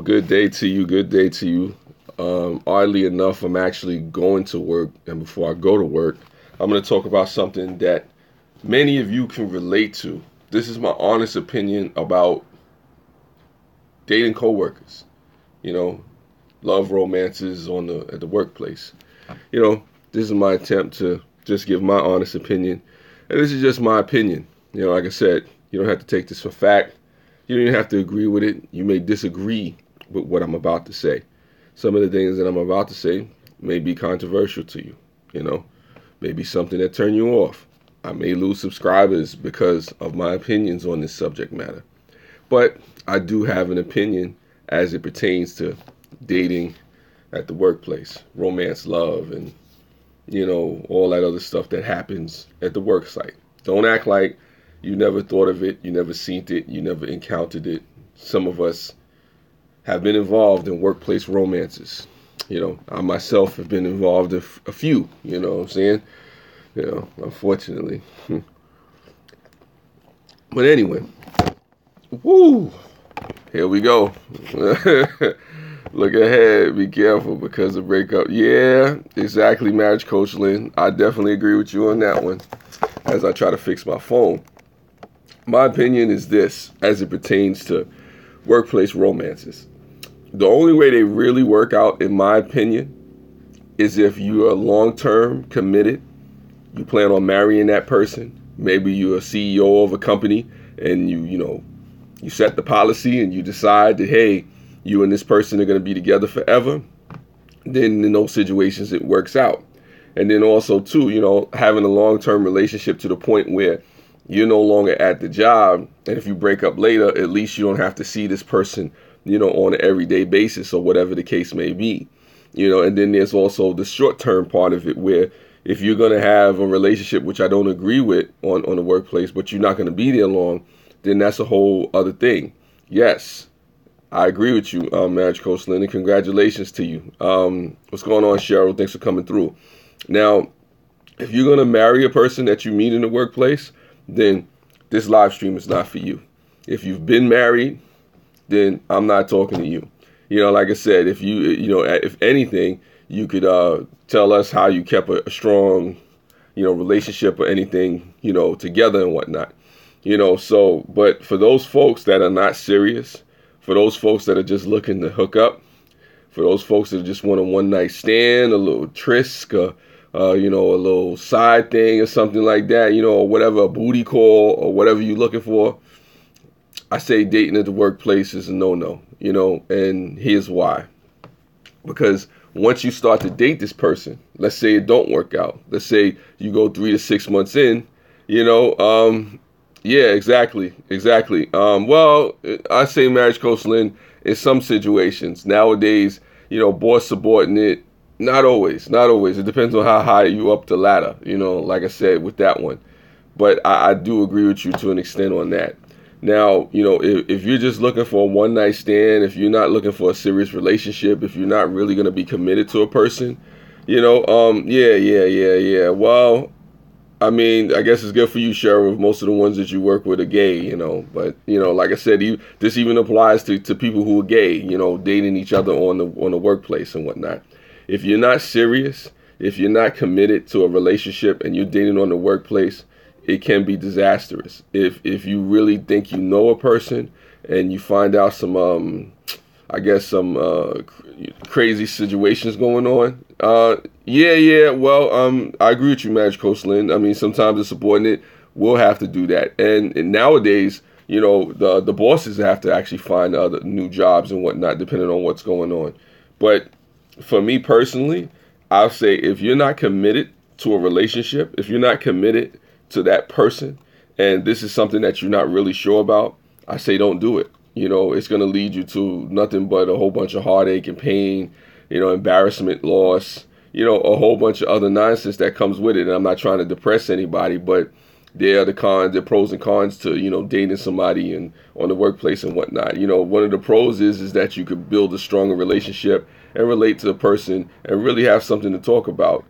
people. Good day to you. Good day to you. Oddly enough, I'm actually going to work, and before I go to work, I'm going to talk about something that many of you can relate to. This is my honest opinion about dating coworkers. You know, love romances at the workplace. This is my attempt to just give my honest opinion, and this is just my opinion. Like I said, you don't have to take this for fact. You don't even have to agree with it. You may disagree with what I'm about to say. Some of the things that I'm about to say may be controversial to you, maybe something that turn you off. I may lose subscribers because of my opinions on this subject matter. But I do have an opinion as it pertains to dating at the workplace, romance, love, and, all that other stuff that happens at the work site. Don't act like you never thought of it, you never seen it, you never encountered it. Some of us have been involved in workplace romances. I myself have been involved in a few, you know what I'm saying? Unfortunately. But anyway, woo, here we go. Look ahead, be careful because of breakup. Yeah, exactly, Marriage Coach Lynn. I definitely agree with you on that one as I try to fix my phone. My opinion is this as it pertains to workplace romances. The only way they really work out, in my opinion, is if you are long-term committed. You plan on marrying that person. Maybe you're a CEO of a company and you set the policy and you decide that, hey, you and this person are going to be together forever. Then in those situations, it works out. And then also, too, having a long-term relationship to the point where you're no longer at the job. And if you break up later, at least you don't have to see this person, on an everyday basis or whatever the case may be. And then there's also the short-term part of it where if you're going to have a relationship, which I don't agree with on the workplace, but you're not going to be there long, then that's a whole other thing. Yes, I agree with you, Marriage Coach Lynn, and congratulations to you. What's going on, Cheryl? Thanks for coming through. Now, if you're going to marry a person that you meet in the workplace, then this live stream is not for you. If you've been married, then I'm not talking to you. Like I said, if if anything, you could tell us how you kept a strong, relationship or anything, together and whatnot. But for those folks that are not serious, for those folks that are just looking to hook up, for those folks that just want a one-night stand, a little tryst, a little side thing or something like that, or whatever, a booty call or whatever you're looking for, I say dating at the workplace is a no-no, and here's why. Because once you start to date this person, let's say it don't work out. Let's say you go 3 to 6 months in, yeah, exactly. Well, I say, Marriage Coach Lynn, in some situations, nowadays, boss subordinate, not always. It depends on how high you up the ladder, like I said with that one. But I do agree with you to an extent on that. Now, if you're just looking for a one-night stand, if you're not looking for a serious relationship, if you're not really going to be committed to a person, yeah. Well, I mean, I guess it's good for you, Cheryl, if most of the ones that you work with are gay, But, like I said, this even applies to people who are gay, dating each other on the workplace and whatnot. If you're not serious, if you're not committed to a relationship and you're dating on the workplace, it can be disastrous. If you really think you know a person and you find out some crazy situations going on, well, I agree with you, Marriage Coach Lynn. I mean, sometimes a subordinate will have to do that. And nowadays, the bosses have to actually find other new jobs and whatnot, depending on what's going on. But for me personally, I'll say if you're not committed to a relationship, if you're not committed to that person, and this is something that you're not really sure about, I say don't do it. It's going to lead you to nothing but a whole bunch of heartache and pain, embarrassment, loss, a whole bunch of other nonsense that comes with it. And I'm not trying to depress anybody, but there are the pros and cons to, dating somebody and on the workplace and whatnot. One of the pros is that you could build a stronger relationship and relate to the person and really have something to talk about.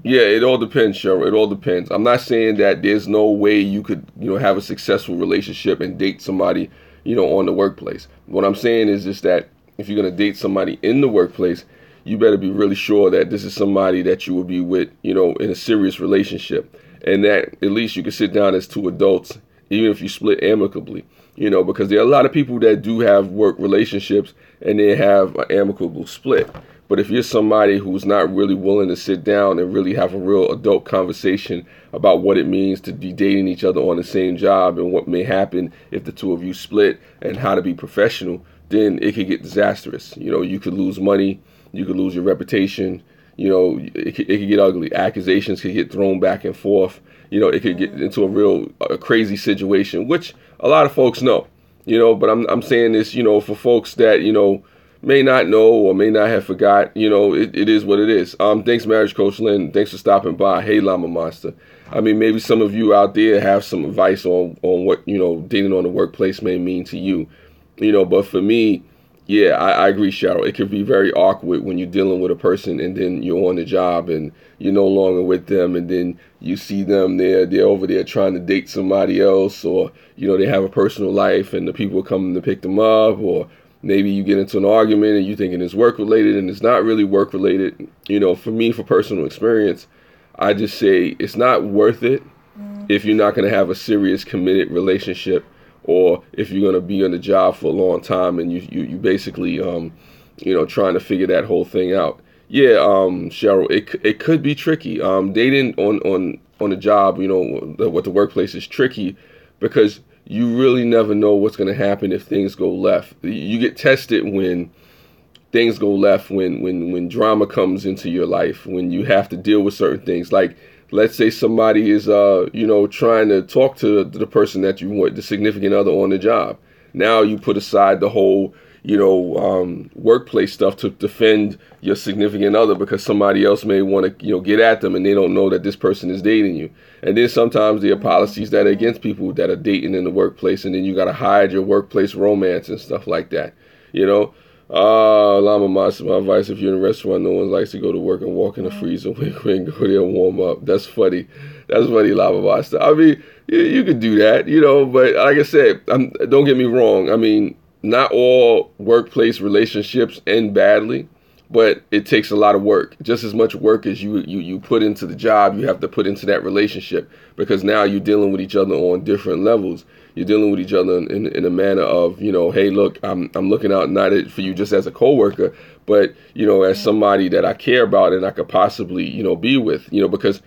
Yeah, it all depends, Cheryl. It all depends. I'm not saying that there's no way you could, have a successful relationship and date somebody, on the workplace. What I'm saying is just that if you're going to date somebody in the workplace, you better be really sure that this is somebody that you will be with, in a serious relationship, and that at least you can sit down as two adults, even if you split amicably, because there are a lot of people that do have work relationships and they have an amicable split. But if you're somebody who's not really willing to sit down and really have a real adult conversation about what it means to be dating each other on the same job and what may happen if the two of you split and how to be professional, then it could get disastrous. You could lose money, you could lose your reputation, it could get ugly. Accusations could get thrown back and forth. It could get into a crazy situation, which a lot of folks know, but I'm saying this, for folks that, may not know or may not have forgot, it is what it is. Thanks, Marriage Coach Lynn. Thanks for stopping by. Hey, Llama Monster. I mean, maybe some of you out there have some advice on what, dating on the workplace may mean to you, but for me, yeah, I agree, Cheryl. It can be very awkward when you're dealing with a person and then you're on the job and you're no longer with them, and then you see them they're over there trying to date somebody else, or, they have a personal life and the people are coming to pick them up, or maybe you get into an argument and you're thinking it's work related and it's not really work related. For me, for personal experience, I just say it's not worth it if you're not going to have a serious committed relationship, or if you're going to be on the job for a long time and you basically, trying to figure that whole thing out. Yeah, Cheryl, it could be tricky. Dating on the job, what the workplace is tricky because you really never know what's going to happen if things go left. You get tested when things go left, when drama comes into your life, when you have to deal with certain things. Like, let's say somebody is, trying to talk to the person that you want, the significant other on the job. Now you put aside the whole, workplace stuff to defend your significant other because somebody else may want to, get at them and they don't know that this person is dating you. And then sometimes there are policies that are against people that are dating in the workplace, and then you got to hide your workplace romance and stuff like that, Llama Monster, my advice: if you're in a restaurant, no one likes to go to work and walk in the freezer, wink, wink, go there and warm up. That's funny. That's funny, Llama Monster. I mean, you could do that, but like I said, don't get me wrong. I mean, not all workplace relationships end badly, but it takes a lot of work. Just as much work as you put into the job, you have to put into that relationship, because now you're dealing with each other on different levels. You're dealing with each other in a manner of, hey, look, I'm looking out not for you just as a coworker, but, as somebody that I care about and I could possibly, be with, because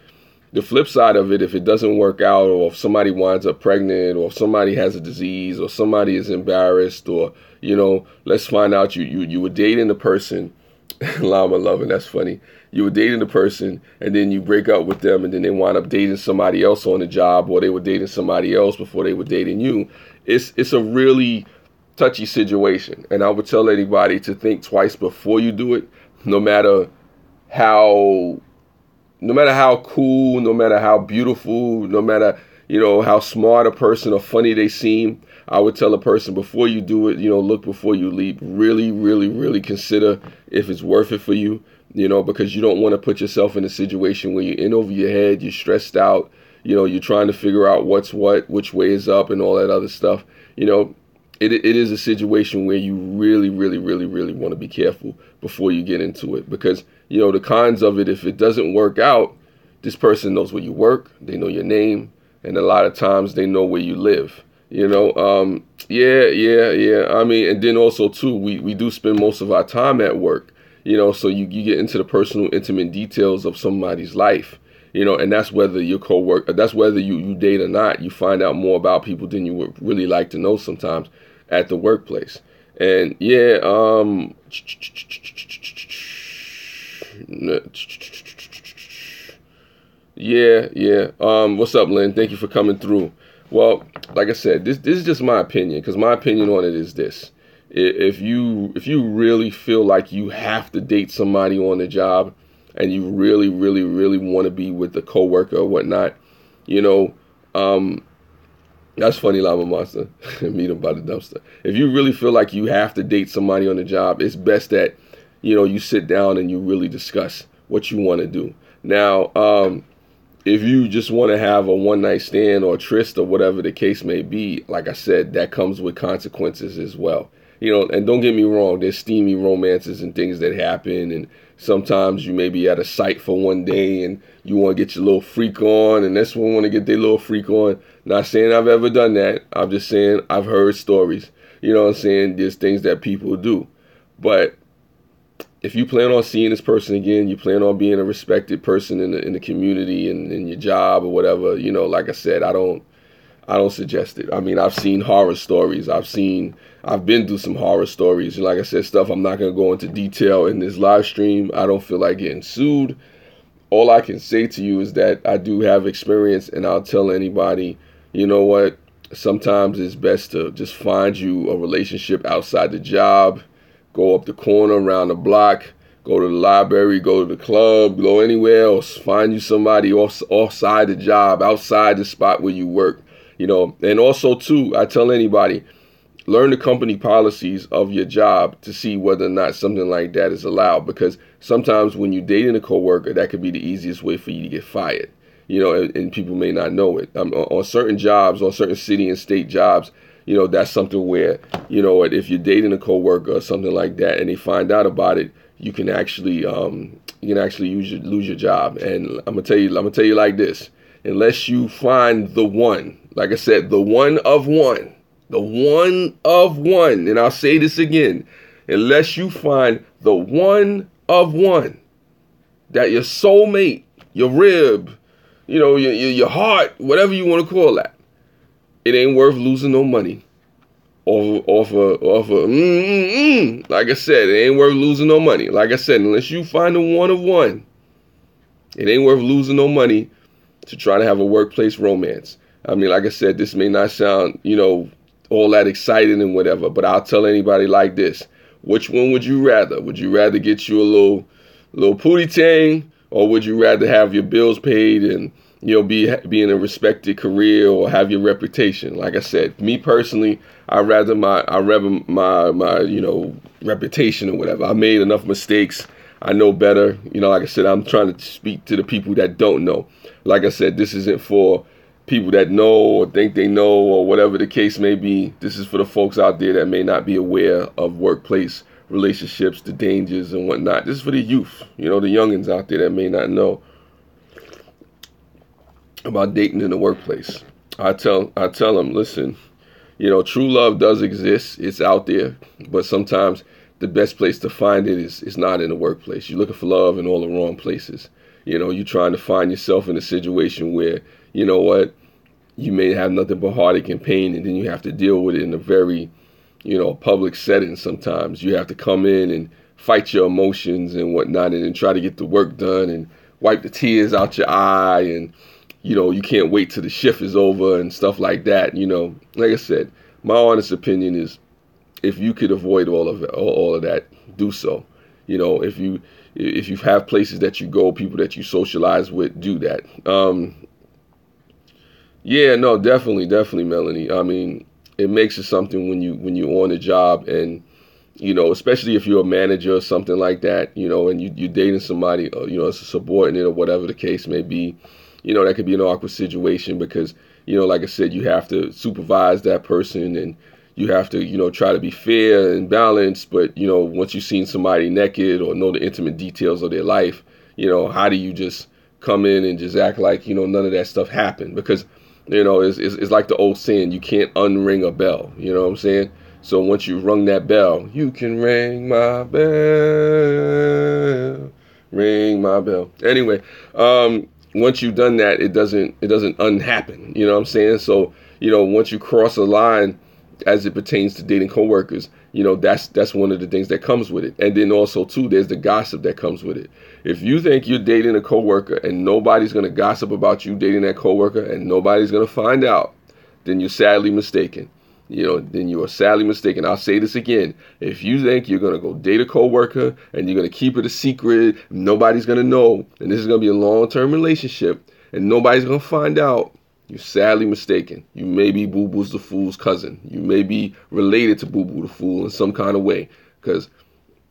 the flip side of it, if it doesn't work out, or if somebody winds up pregnant, or if somebody has a disease, or somebody is embarrassed, or, let's find out you were dating the person, Llama loving, that's funny. You were dating the person and then you break up with them and then they wind up dating somebody else on the job, or they were dating somebody else before they were dating you. It's a really touchy situation. And I would tell anybody to think twice before you do it, no matter how cool, no matter how beautiful, no matter, how smart a person or funny they seem. I would tell a person before you do it, look before you leap. Really, really, really consider if it's worth it for you, because you don't want to put yourself in a situation where you're in over your head, you're stressed out, you're trying to figure out what's what, which way is up and all that other stuff. It is a situation where you really, really, really, really want to be careful before you get into it, because, the cons of it, if it doesn't work out, this person knows where you work, they know your name, and a lot of times they know where you live. Yeah. I mean, and then also too, we do spend most of our time at work, so you get into the personal, intimate details of somebody's life, and that's whether your coworker, that's whether you date or not. You find out more about people than you would really like to know sometimes at the workplace. And yeah, what's up, Lynn? Thank you for coming through. Well, like I said, this is just my opinion, because my opinion on it is this. If you really feel like you have to date somebody on the job and you really, really, really want to be with a coworker or whatnot, that's funny, Llama Monster. Meet him by the dumpster. If you really feel like you have to date somebody on the job, it's best that, you sit down and you really discuss what you want to do. Now, if you just want to have a one night stand or tryst or whatever the case may be, like I said, that comes with consequences as well. And don't get me wrong, there's steamy romances and things that happen, and sometimes you may be at a site for one day and you want to get your little freak on, and this one want to get their little freak on. Not saying I've ever done that. I'm just saying I've heard stories. You know what I'm saying? There's things that people do. But if you plan on seeing this person again, you plan on being a respected person in the community and in your job or whatever, like I said, I don't suggest it. I mean, I've seen horror stories. I've been through some horror stories. And like I said, stuff I'm not going to go into detail in this live stream. I don't feel like getting sued. All I can say to you is that I do have experience, and I'll tell anybody, you know what, sometimes it's best to just find you a relationship outside the job. Go up the corner, around the block, go to the library, go to the club, go anywhere else. Find you somebody offside the job, outside the spot where you work. And also, too, I tell anybody, learn the company policies of your job to see whether or not something like that is allowed. Because sometimes when you're dating a coworker, that could be the easiest way for you to get fired. And people may not know it. On certain jobs, on certain city and state jobs, that's something where, if you're dating a coworker or something like that and they find out about it, you can actually lose your job. And I'm gonna tell you like this: unless you find the one, like I said, the one of one, and I'll say this again, unless you find the one of one, that your soulmate, your rib, your heart, whatever you want to call that, it ain't worth losing no money off like I said, it ain't worth losing no money. Like I said, unless you find the one of one, it ain't worth losing no money to try to have a workplace romance. I mean, like I said, this may not sound, all that exciting and whatever, but I'll tell anybody like this: which one would you rather? Would you rather get you a little pootie tang, or would you rather have your bills paid and be in a respected career or have your reputation? Like I said, me personally, I rather my reputation or whatever. I made enough mistakes. I know better. Like I said, I'm trying to speak to the people that don't know. Like I said, this isn't for people that know or think they know or whatever the case may be. This is for the folks out there that may not be aware of workplace relationships, the dangers and whatnot. This is for the youth, the youngins out there that may not know about dating in the workplace. I tell them, listen, true love does exist. It's out there, but sometimes the best place to find it is not in the workplace. You're looking for love in all the wrong places. You're trying to find yourself in a situation where, you may have nothing but heartache and pain, and then you have to deal with it in a very, public setting. Sometimes you have to come in and fight your emotions and whatnot, and then try to get the work done and wipe the tears out your eye, and you can't wait till the shift is over and stuff like that. Like I said, my honest opinion is, if you could avoid all of that, do so. If you have places that you go, people that you socialize with, do that. Yeah, no, definitely, Melanie. I mean, it makes it something when you're on a job, and especially if you're a manager or something like that, and you're dating somebody, as a subordinate or whatever the case may be. That could be an awkward situation because, like I said, you have to supervise that person, and you have to, try to be fair and balanced. But, once you've seen somebody naked or know the intimate details of their life, how do you just come in and just act like, none of that stuff happened? Because, it's like the old saying, you can't unring a bell. You know what I'm saying? So once you've rung that bell, you can ring my bell, ring my bell. Anyway, once you've done that, it doesn't unhappen. You know what I'm saying? So, once you cross a line as it pertains to dating coworkers, that's one of the things that comes with it. And then also, too, there's the gossip that comes with it. If you think you're dating a coworker and nobody's going to gossip about you dating that coworker and nobody's going to find out, then you're sadly mistaken. Then you are sadly mistaken. I'll say this again. If you think you're going to go date a coworker and you're going to keep it a secret, nobody's going to know, and this is going to be a long-term relationship, and nobody's going to find out, you're sadly mistaken. You may be Boo Boo's the Fool's cousin. You may be related to Boo Boo the Fool in some kind of way, because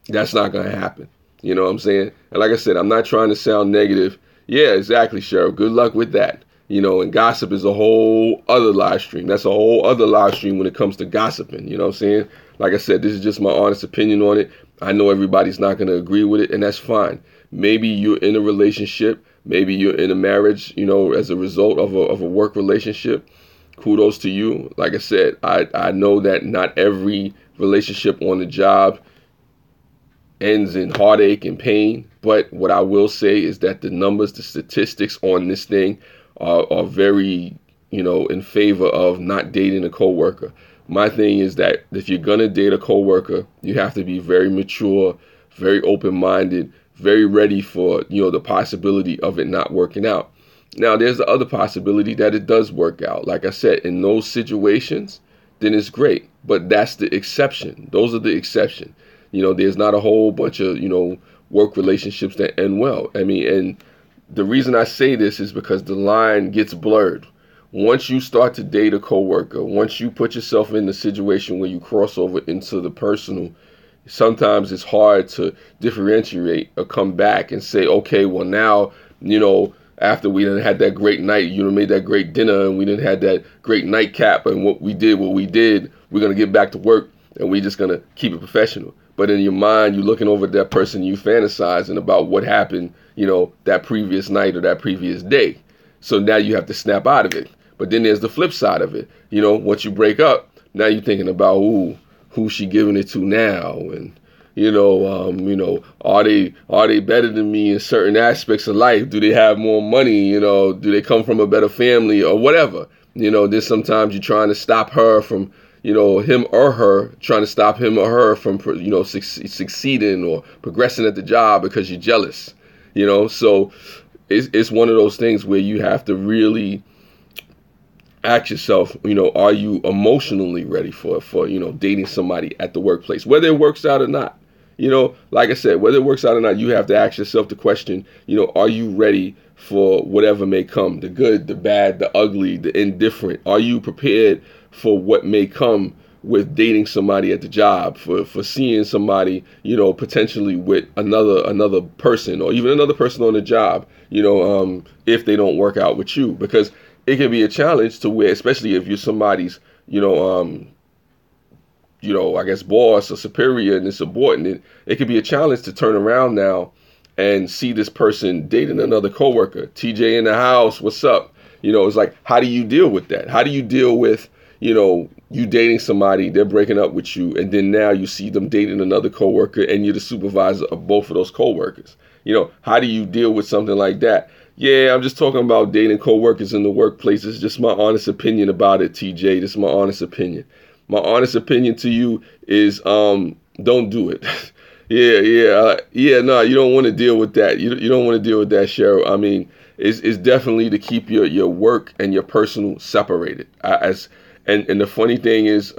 that's not going to happen. You know what I'm saying? And like I said, I'm not trying to sound negative. Yeah, exactly, Cheryl. Good luck with that. And gossip is a whole other live stream. That's a whole other live stream when it comes to gossiping. You know what I'm saying? Like I said, this is just my honest opinion on it. I know everybody's not going to agree with it, and that's fine. Maybe you're in a relationship. Maybe you're in a marriage, as a result of a work relationship. Kudos to you. Like I said, I know that not every relationship on the job ends in heartache and pain. But what I will say is that the numbers, the statistics on this thing are very, in favor of not dating a coworker. My thing is that if you're going to date a coworker, you have to be very mature, very open-minded, very ready for, the possibility of it not working out. Now, there's the other possibility that it does work out. Like I said, in those situations, then it's great. But that's the exception. Those are the exception. There's not a whole bunch of, work relationships that end well. I mean, and the reason I say this is because the line gets blurred. Once you start to date a coworker, once you put yourself in the situation where you cross over into the personal, sometimes it's hard to differentiate or come back and say, okay, well now, after we done had that great night, made that great dinner, and we didn't had that great nightcap, and what we did, we're going to get back to work, and we're just going to keep it professional. But in your mind, you're looking over at that person, you fantasizing about what happened, that previous night or that previous day. So now you have to snap out of it. But then there's the flip side of it. Once you break up, now you're thinking about, who's she giving it to now? And, are they better than me in certain aspects of life? Do they have more money? Do they come from a better family or whatever? Then sometimes you're trying to stop her from, him or her, trying to stop him or her from, succeeding or progressing at the job because you're jealous, So it's one of those things where you have to really ask yourself, are you emotionally ready for dating somebody at the workplace, whether it works out or not? Like I said, whether it works out or not, you have to ask yourself the question, are you ready for whatever may come, the good, the bad, the ugly, the indifferent? Are you prepared for what may come with dating somebody at the job, for seeing somebody, potentially with another person or even another person on the job, if they don't work out with you? Because it can be a challenge to where, especially if you're somebody's, I guess boss or superior and subordinate, it could be a challenge to turn around now and see this person dating another coworker. TJ in the house, what's up? It's like, how do you deal with that? How do you deal with, you dating somebody, they're breaking up with you, and then now you see them dating another coworker and you're the supervisor of both of those coworkers? How do you deal with something like that? Yeah, I'm just talking about dating coworkers in the workplace. It's just my honest opinion about it, TJ. This is my honest opinion. My honest opinion to you is don't do it. No, you don't want to deal with that. You don't want to deal with that, Cheryl. I mean, it's definitely to keep your work and your personal separated. And the funny thing is,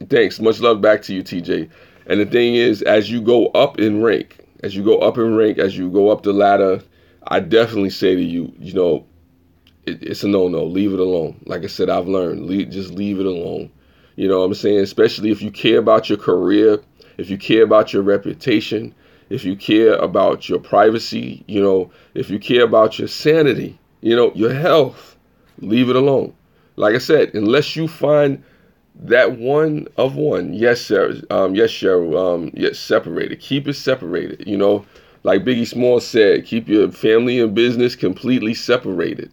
thanks, much love back to you, TJ. And the thing is, as you go up in rank, as you go up the ladder, I definitely say to you, it's a no-no. Leave it alone. Like I said, I've learned. Just leave it alone. You know what I'm saying? Especially if you care about your career, if you care about your reputation, if you care about your privacy, if you care about your sanity, your health, leave it alone. Like I said, unless you find that one of one, yes, Sarah, yes, Cheryl, yes, separated. Keep it separated, Like Biggie Smalls said, keep your family and business completely separated,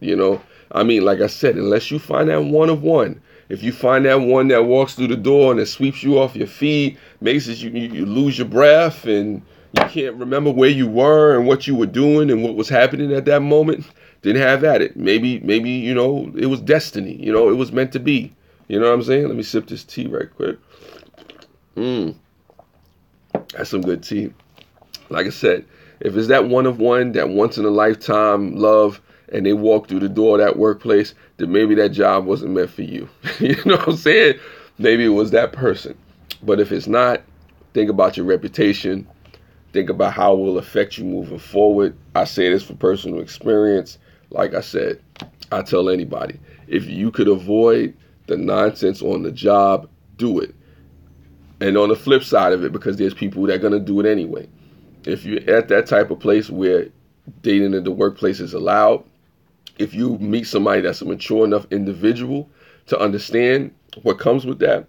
I mean, like I said, unless you find that one of one. If you find that one that walks through the door and it sweeps you off your feet, makes it you lose your breath and you can't remember where you were and what you were doing and what was happening at that moment, then have at it. Maybe it was destiny. It was meant to be. You know what I'm saying? Let me sip this tea right quick. That's some good tea. Like I said, if it's that one of one, that once in a lifetime love, and they walk through the door of that workplace, then maybe that job wasn't meant for you. You know what I'm saying? Maybe it was that person. But if it's not, think about your reputation. Think about how it will affect you moving forward. I say this for personal experience. Like I said, I tell anybody, if you could avoid the nonsense on the job, do it. And on the flip side of it, because there's people that are going to do it anyway. If you're at that type of place where dating in the workplace is allowed. If you meet somebody that's a mature enough individual to understand what comes with that,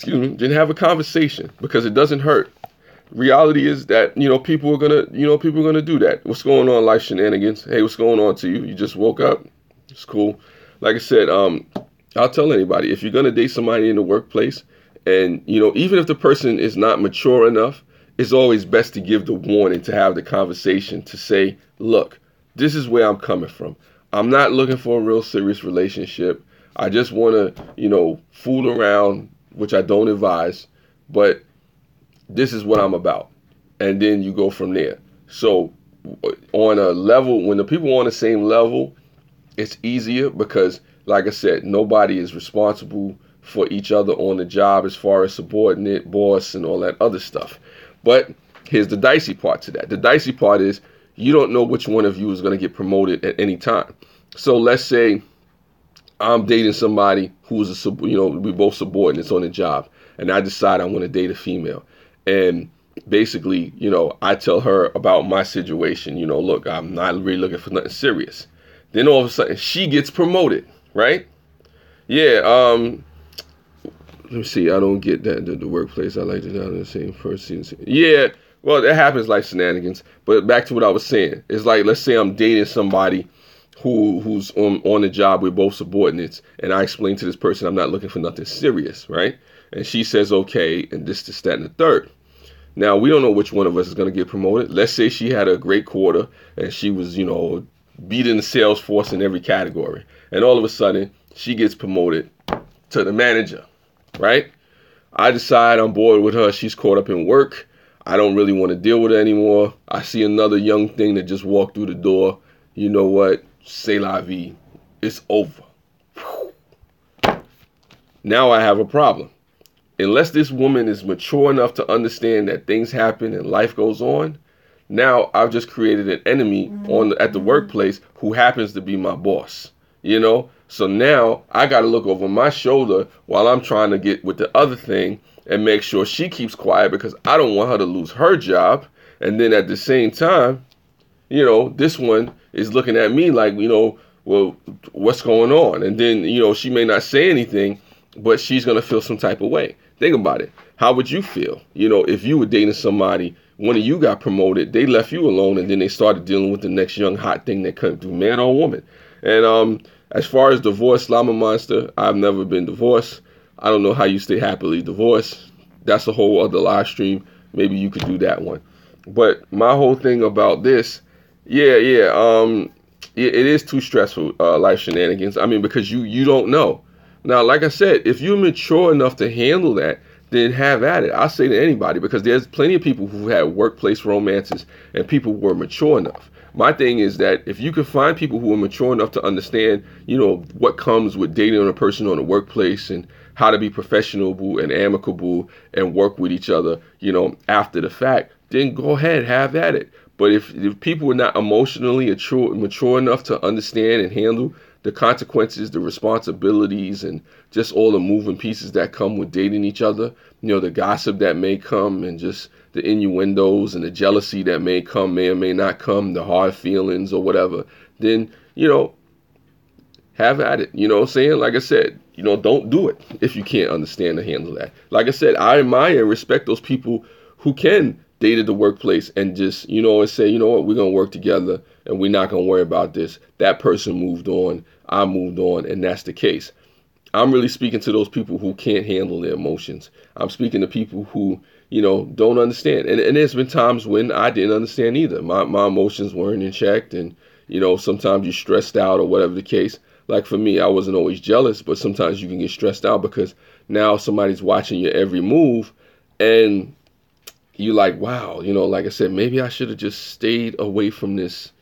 then have a conversation, because it doesn't hurt. Reality is that, people are gonna do that. What's going on, life shenanigans? Hey, what's going on to you? You just woke up? It's cool. Like I said, I'll tell anybody, if you're gonna date somebody in the workplace, and even if the person is not mature enough, it's always best to give the warning, to have the conversation, to say, look, this is where I'm coming from. I'm not looking for a real serious relationship. I just want to, fool around, which I don't advise, but this is what I'm about. And then you go from there. So on a level, when the people are on the same level, it's easier, because, like I said, nobody is responsible for each other on the job as far as subordinate, boss, and all that other stuff. But here's the dicey part to that. The dicey part is you don't know which one of you is going to get promoted at any time. So let's say I'm dating somebody who's we both subordinates on the job, and I decide I want to date a female. And basically, I tell her about my situation. Look, I'm not really looking for nothing serious. Then all of a sudden, she gets promoted, right? Yeah. Let me see. I don't get that. The workplace, I like to do the same person. Yeah. Well, that happens like shenanigans. But back to what I was saying. It's like, let's say I'm dating somebody who's on the job, we're both subordinates, and I explain to this person I'm not looking for nothing serious, right? And she says, okay, and this, that, and the third. Now, we don't know which one of us is going to get promoted. Let's say she had a great quarter, and she was, beating the sales force in every category. And all of a sudden, she gets promoted to the manager, right? I decide I'm bored with her. She's caught up in work. I don't really want to deal with her anymore. I see another young thing that just walked through the door. You know what? C'est la vie. It's over. Now I have a problem. Unless this woman is mature enough to understand that things happen and life goes on, now I've just created an enemy at the workplace who happens to be my boss. So now I got to look over my shoulder while I'm trying to get with the other thing and make sure she keeps quiet, because I don't want her to lose her job. And then at the same time, this one is looking at me like, well, what's going on? And then, she may not say anything, but she's going to feel some type of way. Think about it. How would you feel? If you were dating somebody, one of you got promoted, they left you alone, and then they started dealing with the next young hot thing that couldn't do, man or woman. And as far as divorce, Llama Monster, I've never been divorced. I don't know how you stay happily divorced. That's a whole other live stream. Maybe you could do that one. But my whole thing about this, it is too stressful, life shenanigans. I mean, because you don't know. Now, like I said, if you're mature enough to handle that, then have at it. I say to anybody, because there's plenty of people who had workplace romances and people who were mature enough. My thing is that if you can find people who are mature enough to understand, what comes with dating on a person on the workplace, and how to be professional and amicable and work with each other, after the fact, then go ahead, have at it. But if people are not emotionally mature enough to understand and handle the consequences, the responsibilities, and just all the moving pieces that come with dating each other, the gossip that may come, and just the innuendos and the jealousy that may come, may or may not come, the hard feelings or whatever, then, have at it. You know what I'm saying? Like I said, don't do it if you can't understand or handle that. Like I said, I admire and respect those people who can date at the workplace and just, and say, what, we're going to work together and we're not going to worry about this. That person moved on, I moved on, and that's the case. I'm really speaking to those people who can't handle their emotions. I'm speaking to people who, don't understand. And there's been times when I didn't understand either. My emotions weren't in check, and, sometimes you're stressed out or whatever the case. Like for me, I wasn't always jealous, but sometimes you can get stressed out because now somebody's watching your every move, and you're like, wow, like I said, maybe I should have just stayed away from this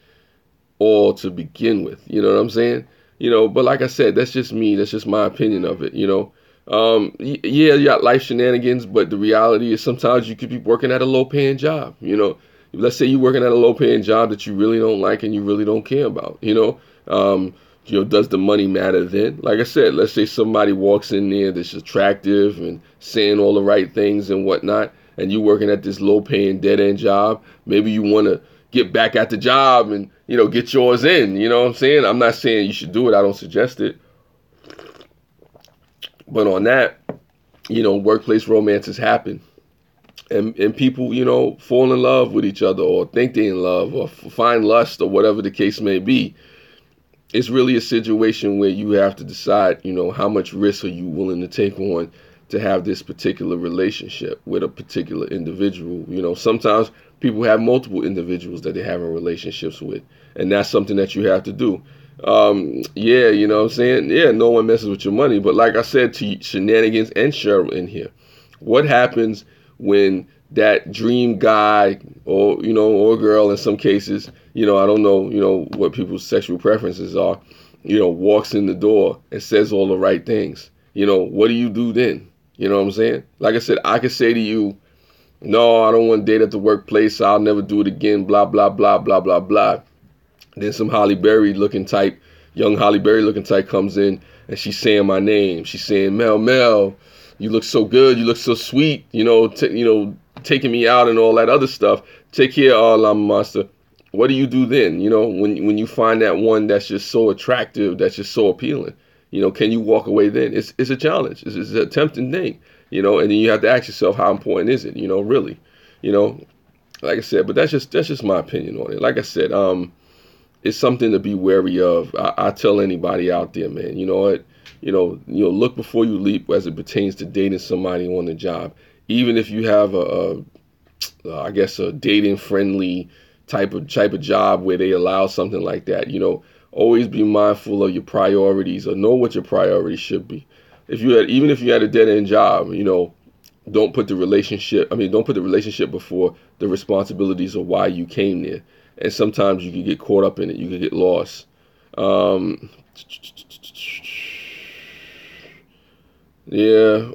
all to begin with. You know what I'm saying? But like I said, that's just me. That's just my opinion of it. You got life shenanigans, but the reality is sometimes you could be working at a low paying job. Let's say you're working at a low paying job that you really don't like and you really don't care about. Does the money matter then? Like I said, let's say somebody walks in there that's attractive and saying all the right things and whatnot, and you're working at this low-paying, dead-end job. Maybe you want to, get back at the job and, get yours in. You know what I'm saying? I'm not saying you should do it. I don't suggest it. But on that, workplace romances happen. And people, fall in love with each other or think they're in love or find lust or whatever the case may be. It's really a situation where you have to decide, how much risk are you willing to take on to have this particular relationship with a particular individual. Sometimes people have multiple individuals that they're having relationships with, and that's something that you have to do. You know what I'm saying? Yeah, no one messes with your money. But like I said to Shenanigans and Cheryl in here, what happens when that dream guy or girl in some cases, I don't know, what people's sexual preferences are, walks in the door and says all the right things? What do you do then? You know what I'm saying? Like I said, I could say to you, no, I don't want to date at the workplace. I'll never do it again, blah, blah, blah, blah, blah, blah. Then some Halle Berry looking type, young Halle Berry looking type comes in and she's saying my name. She's saying, Mel, you look so good. You look so sweet, taking me out and all that other stuff. Take care, Lama Monster. What do you do then? When you find that one that's just so attractive, that's just so appealing, can you walk away then? It's a challenge. It's a tempting thing, and then you have to ask yourself, how important is it, really, like I said, but that's just my opinion on it. Like I said, it's something to be wary of. I tell anybody out there, man, you know what, look before you leap as it pertains to dating somebody on the job. Even if you have a dating friendly type of job where they allow something like that, always be mindful of your priorities or know what your priorities should be. Even if you had a dead end job, don't put the relationship before the responsibilities of why you came there. And sometimes you can get caught up in it. You can get lost. Yeah,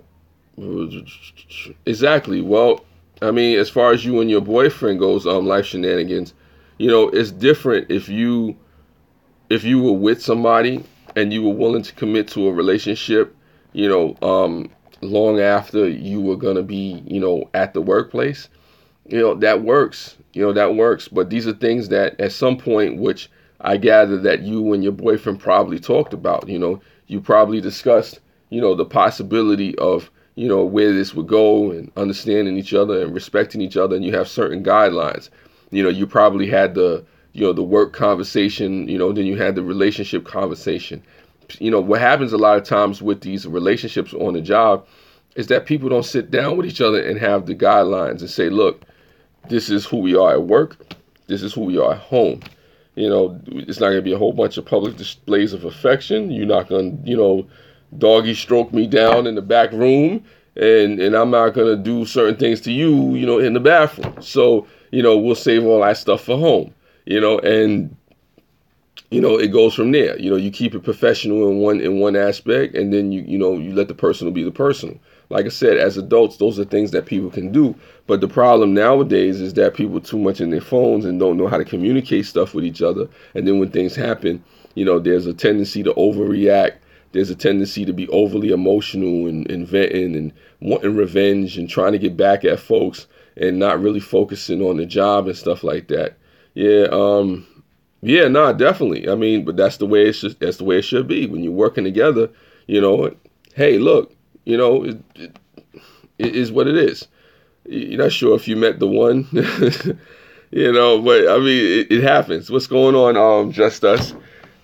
exactly. Well, as far as you and your boyfriend goes, life shenanigans, it's different if you were with somebody and you were willing to commit to a relationship, long after you were going to be, at the workplace, that works, that works. But these are things that at some point, which I gather that you and your boyfriend probably talked about, you probably discussed, the possibility of, where this would go and understanding each other and respecting each other. And you have certain guidelines, you probably had the work conversation, then you had the relationship conversation. What happens a lot of times with these relationships on the job is that people don't sit down with each other and have the guidelines and say, look, this is who we are at work. This is who we are at home. It's not going to be a whole bunch of public displays of affection. You're not going to, doggy stroke me down in the back room, and I'm not going to do certain things to you, in the bathroom. So, we'll save all that stuff for home, and it goes from there. You keep it professional in one aspect, and then you let the personal be the personal. Like I said, as adults, those are things that people can do. But the problem nowadays is that people are too much in their phones and don't know how to communicate stuff with each other. And then when things happen, there's a tendency to overreact. There's a tendency to be overly emotional and venting and wanting revenge and trying to get back at folks and not really focusing on the job and stuff like that. Yeah, definitely. But that's the way it should be. When you're working together, hey, look, it is what it is. You're not sure if you met the one, but it happens. What's going on? Just Us.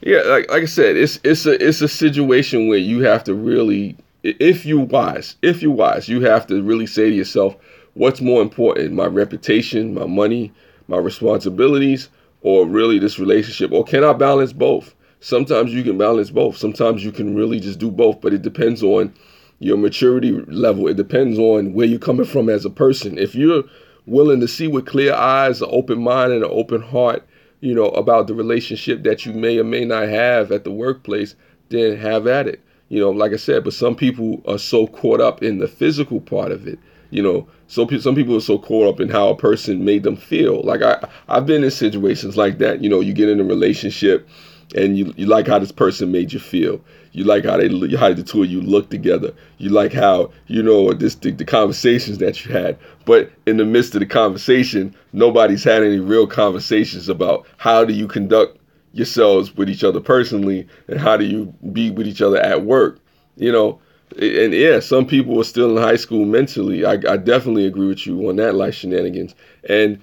Yeah, like I said, it's a situation where you have to really, if you're wise, you have to really say to yourself, what's more important, my reputation, my money, my responsibilities, or really this relationship? Or can I balance both? Sometimes you can balance both. Sometimes you can really just do both, but it depends on your maturity level. It depends on where you're coming from as a person. If you're willing to see with clear eyes, an open mind, and an open heart, about the relationship that you may or may not have at the workplace, then have at it. Like I said, but some people are so caught up in the physical part of it. Some people are so caught up in how a person made them feel. Like I've been in situations like that. You get in a relationship and you like how this person made you feel. You like how how the two of you look together. You like how, the conversations that you had. But in the midst of the conversation, nobody's had any real conversations about how do you conduct yourselves with each other personally, and how do you be with each other at work. And yeah, some people are still in high school mentally. I definitely agree with you on that, like shenanigans. And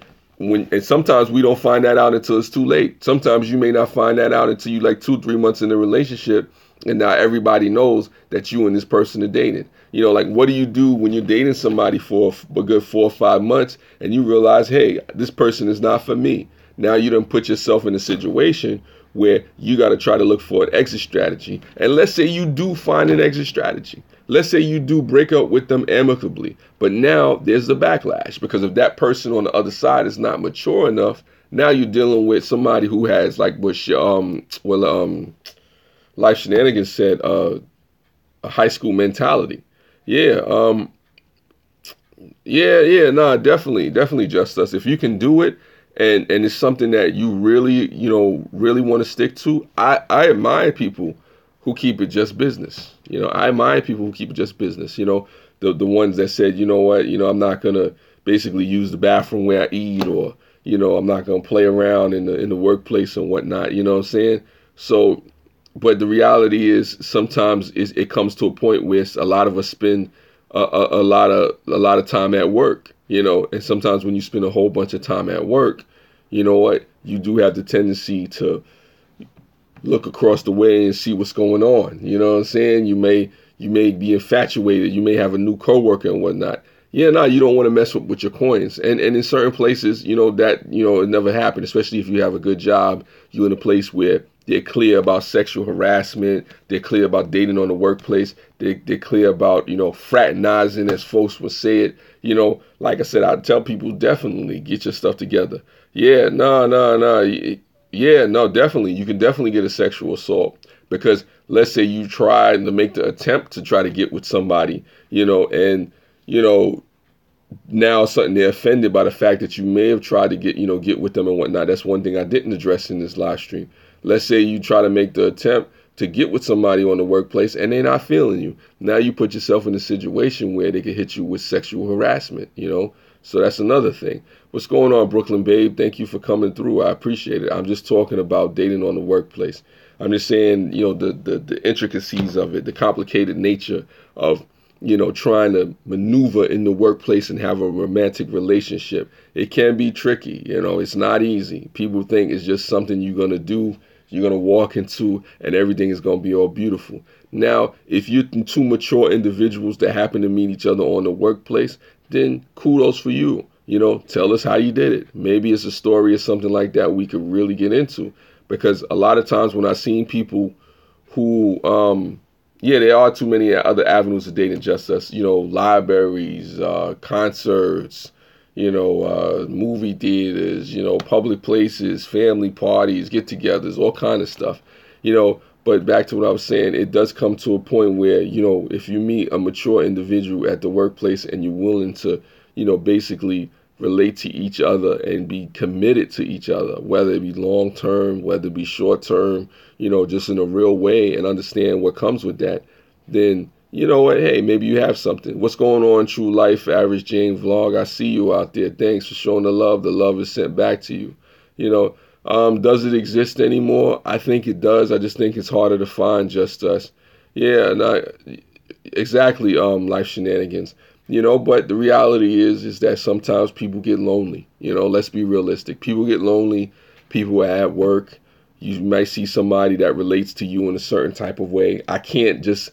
sometimes we don't find that out until it's too late. Sometimes you may not find that out until you like 2-3 months in the relationship, and now everybody knows that you and this person are dating. Like, what do you do when you're dating somebody for a good 4 or 5 months and you realize, hey, this person is not for me? Now you done put yourself in a situation where you got to try to look for an exit strategy. And let's say you do find an exit strategy. Let's say you do break up with them amicably. But now there's the backlash, because if that person on the other side is not mature enough, now you're dealing with somebody who has, like what Life Shenanigans said, a high school mentality. Yeah, definitely, Just Us. If you can do it, and it's something that you really, really want to stick to, I admire people who keep it just business. I admire people who keep it just business. The ones that said, you know what, I'm not gonna basically use the bathroom where I eat, or I'm not gonna play around in the workplace and whatnot. You know what I'm saying? So, but the reality is sometimes it comes to a point where a lot of us spend a lot of time at work, and sometimes when you spend a whole bunch of time at work, you know what, you do have the tendency to look across the way and see what's going on. You know what I'm saying? You may be infatuated. You may have a new coworker and whatnot. Yeah, no, you don't want to mess with your coins. And in certain places, it never happened, especially if you have a good job. You're in a place where they're clear about sexual harassment. They're clear about dating on the workplace. They're clear about, fraternizing, as folks would say it. Like I said, I tell people, definitely get your stuff together. Yeah, no. Yeah, no, definitely. You can definitely get a sexual assault, because let's say you try to make the attempt to try to get with somebody, and, now suddenly they're offended by the fact that you may have tried to get with them and whatnot. That's one thing I didn't address in this live stream. Let's say you try to make the attempt to get with somebody on the workplace and they're not feeling you. Now you put yourself in a situation where they could hit you with sexual harassment, So that's another thing. What's going on, Brooklyn Babe? Thank you for coming through. I appreciate it. I'm just talking about dating on the workplace. I'm just saying, the intricacies of it, the complicated nature of trying to maneuver in the workplace and have a romantic relationship. It can be tricky. It's not easy. People think it's just something you're going to do, you're going to walk into, and everything is going to be all beautiful. Now, if you're two mature individuals that happen to meet each other on the workplace, then kudos for you. Tell us how you did it. Maybe it's a story or something like that we could really get into. Because a lot of times when I've seen people who, there are too many other avenues of dating just us, libraries, concerts, movie theaters, public places, family parties, get-togethers, all kind of stuff, But back to what I was saying, it does come to a point where, if you meet a mature individual at the workplace and you're willing to, basically relate to each other and be committed to each other, whether it be long term, whether it be short term, just in a real way, and understand what comes with that, then you know what, hey, maybe you have something. What's going on, True Life, Average Jane Vlog? I see you out there. Thanks for showing the love. The love is sent back to you. Does it exist anymore? I think it does. I just think it's harder to find just us. Yeah, no, exactly. Life Shenanigans. But the reality is that sometimes people get lonely. Let's be realistic. People get lonely. People are at work. You might see somebody that relates to you in a certain type of way. I can't just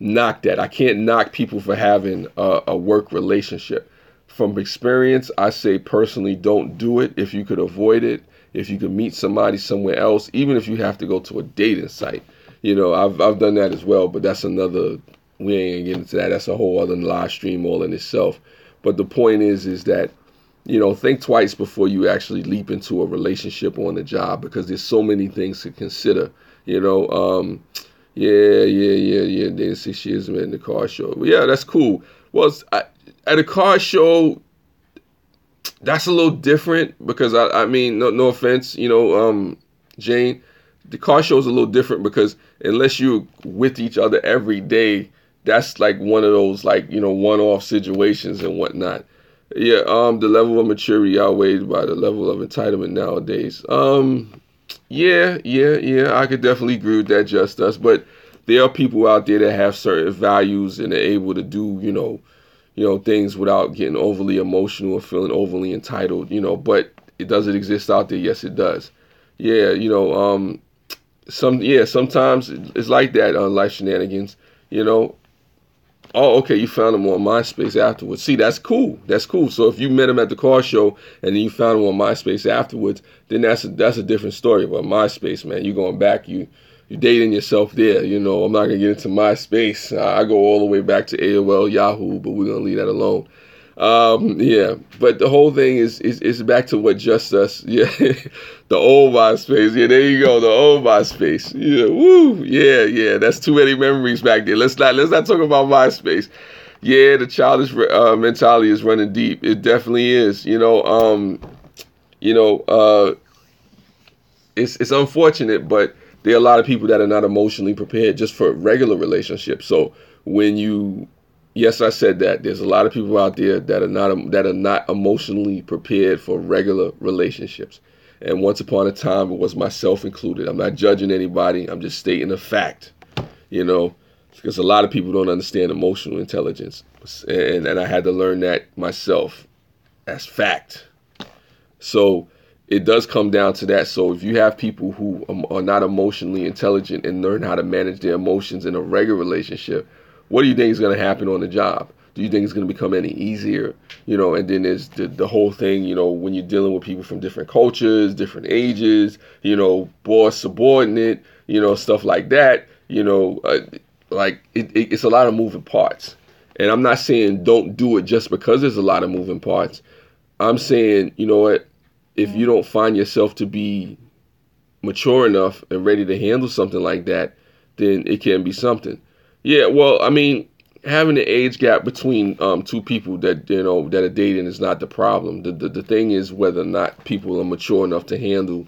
knock that. I can't knock people for having a work relationship. From experience, I say personally, don't do it if you could avoid it. If you could meet somebody somewhere else, even if you have to go to a dating site. I've done that as well, but that's another. We ain't gonna get into that. That's a whole other live stream all in itself. But the point is that, think twice before you actually leap into a relationship on the job, because there's so many things to consider. Yeah. Dating 6 years in the car show. Well, yeah, that's cool. Well, at a car show, that's a little different because I mean, no offense, Jane, the car show is a little different because unless you're with each other every day, that's like one of those like, you know, one-off situations and whatnot. Yeah, the level of maturity outweighed by the level of entitlement nowadays. Yeah, I could definitely agree with that, Just Us. But there are people out there that have certain values and are able to do, things without getting overly emotional or feeling overly entitled, but does it exist out there? Yes, it does. Yeah, sometimes it's like that on Life Shenanigans, you know. Oh, okay, you found him on MySpace afterwards. See, that's cool. That's cool. So if you met him at the car show and then you found him on MySpace afterwards, then that's a different story. But MySpace, man, you going back, you dating yourself there. I'm not gonna get into MySpace. I go all the way back to AOL, Yahoo, but we're gonna leave that alone. Yeah, but the whole thing is back to what Just Us. Yeah, the old MySpace. Yeah, there you go, the old MySpace. Yeah, woo. Yeah. That's too many memories back there. Let's not talk about MySpace. Yeah, the childish mentality is running deep. It definitely is. It's unfortunate, but there are a lot of people that are not emotionally prepared just for regular relationships. So when you yes, I said that. There's a lot of people out there that are not emotionally prepared for regular relationships. And once upon a time, it was myself included. I'm not judging anybody. I'm just stating a fact, because a lot of people don't understand emotional intelligence. And I had to learn that myself as fact. So it does come down to that. So if you have people who are not emotionally intelligent and learn how to manage their emotions in a regular relationship, what do you think is going to happen on the job? Do you think it's going to become any easier? And then there's the whole thing, when you're dealing with people from different cultures, different ages, boss, subordinate, stuff like that, it's a lot of moving parts. And I'm not saying don't do it just because there's a lot of moving parts. I'm saying, what, if you don't find yourself to be mature enough and ready to handle something like that, then it can be something. Yeah, well, I mean, having an age gap between two people that that are dating is not the problem. The thing is whether or not people are mature enough to handle,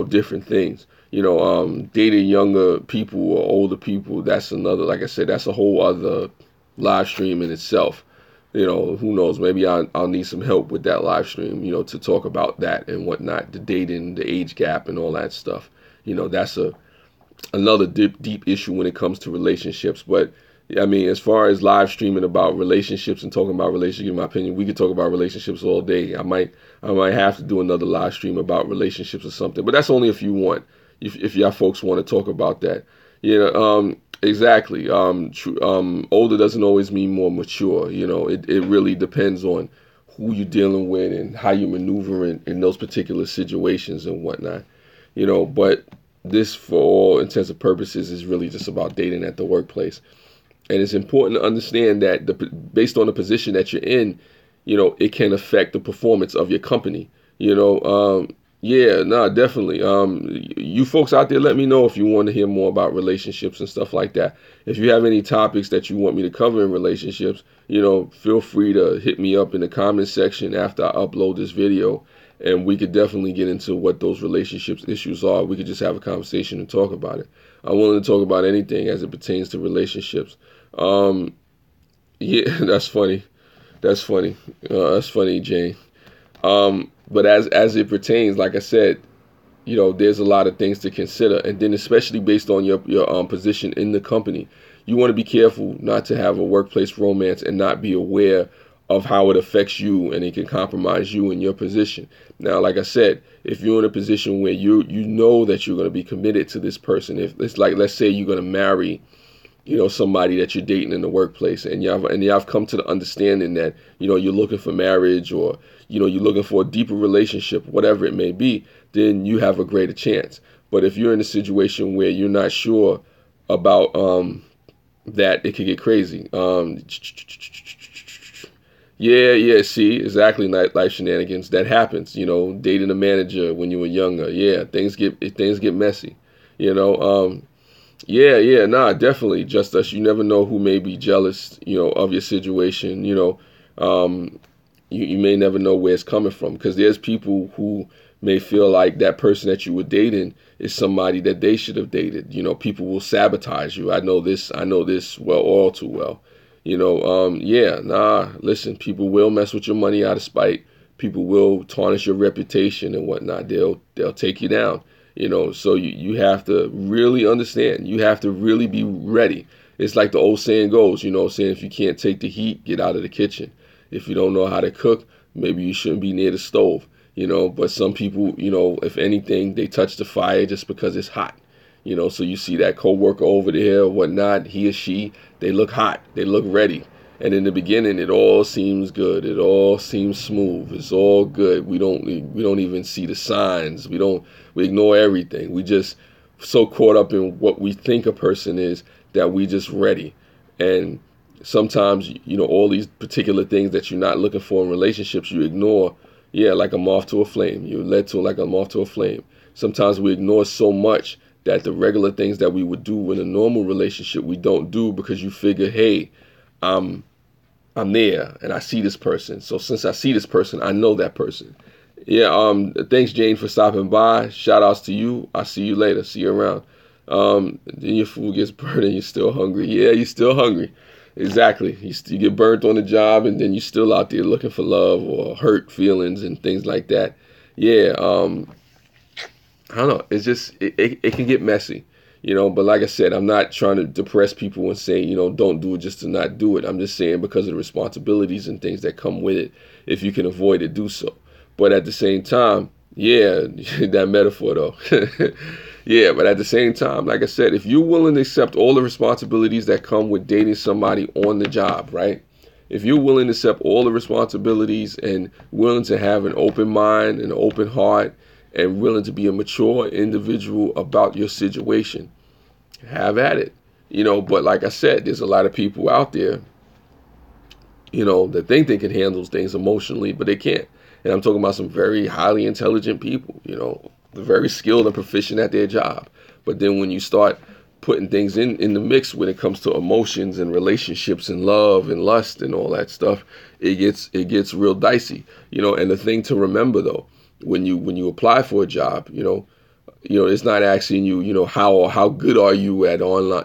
different things. Dating younger people or older people, that's another. Like I said, that's a whole other live stream in itself. Who knows? Maybe I'll need some help with that live stream. To talk about that and whatnot, the dating, the age gap, and all that stuff. That's another deep issue when it comes to relationships. But I mean, as far as live streaming about relationships and talking about relationships, in my opinion, we could talk about relationships all day. I might have to do another live stream about relationships or something, but that's only if you want, if y'all folks want to talk about that. Exactly. Older doesn't always mean more mature. It really depends on who you're dealing with and how you maneuver in those particular situations and whatnot. But this, for all intents and purposes, is really just about dating at the workplace. And it's important to understand that based on the position that you're in, it can affect the performance of your company. Yeah, no, definitely. You folks out there, let me know if you want to hear more about relationships and stuff like that. If you have any topics that you want me to cover in relationships, feel free to hit me up in the comment section after I upload this video. And we could definitely get into what those relationships issues are. We could just have a conversation and talk about it. I'm willing to talk about anything as it pertains to relationships. Yeah, that's funny. That's funny, Jane. But as it pertains, like I said, there's a lot of things to consider. And then especially based on your position in the company, you want to be careful not to have a workplace romance and not be aware of how it affects you, and it can compromise you in your position. Now, like I said, if you're in a position where you know that you're going to be committed to this person, if it's like, let's say you're going to marry, somebody that you're dating in the workplace, and y'all come to the understanding that, you're looking for marriage, or, you're looking for a deeper relationship, whatever it may be, then you have a greater chance. But if you're in a situation where you're not sure about that, it could get crazy. Yeah, see, exactly, Life Shenanigans. That happens, dating a manager when you were younger. Yeah, things get messy, Yeah, nah, definitely. You never know who may be jealous, of your situation, you may never know where it's coming from, because there's people who may feel like that person that you were dating is somebody that they should have dated. People will sabotage you. I know this well, all too well. Yeah, nah, listen, people will mess with your money out of spite. People will tarnish your reputation and whatnot. They'll take you down. So you have to really understand. You have to really be ready. It's like the old saying goes, saying if you can't take the heat, get out of the kitchen. If you don't know how to cook, maybe you shouldn't be near the stove. But some people, if anything, they touch the fire just because it's hot. So you see that coworker over there or whatnot, he or she, they look hot, they look ready. And in the beginning, it all seems good. It all seems smooth. It's all good. We don't even see the signs. We ignore everything. We just so caught up in what we think a person is that we just ready. And sometimes, all these particular things that you're not looking for in relationships, you ignore. Yeah, like a moth to a flame. You're led to like a moth to a flame. Sometimes we ignore so much that the regular things that we would do in a normal relationship, we don't do, because you figure, hey, I'm there and I see this person. So since I see this person, I know that person. Yeah, thanks, Jane, for stopping by. Shout outs to you. I'll see you later. See you around. Then your food gets burned and you're still hungry. Yeah, you're still hungry. Exactly. You get burnt on the job, and then you're still out there looking for love or hurt feelings and things like that. Yeah, I don't know. It's just, it can get messy, but like I said, I'm not trying to depress people and say, don't do it just to not do it. I'm just saying, because of the responsibilities and things that come with it, if you can avoid it, do so. But at the same time, yeah, that metaphor though. Yeah, but at the same time, like I said, if you're willing to accept all the responsibilities that come with dating somebody on the job, right? If you're willing to accept all the responsibilities and willing to have an open mind and an open heart and willing to be a mature individual about your situation, have at it. But like I said, there's a lot of people out there, that think they can handle things emotionally, but they can't. And I'm talking about some very highly intelligent people, they're very skilled and proficient at their job. But then when you start putting things in the mix when it comes to emotions and relationships and love and lust and all that stuff, it gets real dicey. And the thing to remember though, when you apply for a job, it's not asking you, how good are you at online,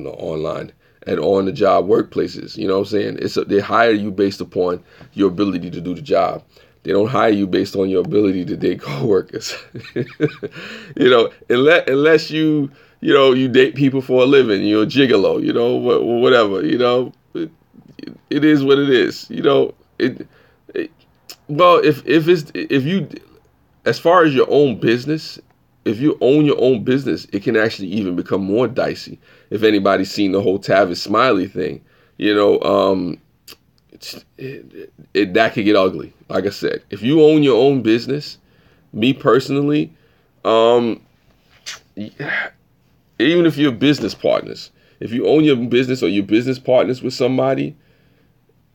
online and on the job workplaces. You know what I'm saying? They hire you based upon your ability to do the job. They don't hire you based on your ability to date coworkers. Unless you date people for a living, you're a gigolo, whatever, it is what it is. Well, if you, as far as your own business, if you own your own business, it can actually even become more dicey. If anybody's seen the whole Tavis Smiley thing, that could get ugly. Like I said, if you own your own business, me personally, even if you're business partners, if you own your business or you're business partners with somebody,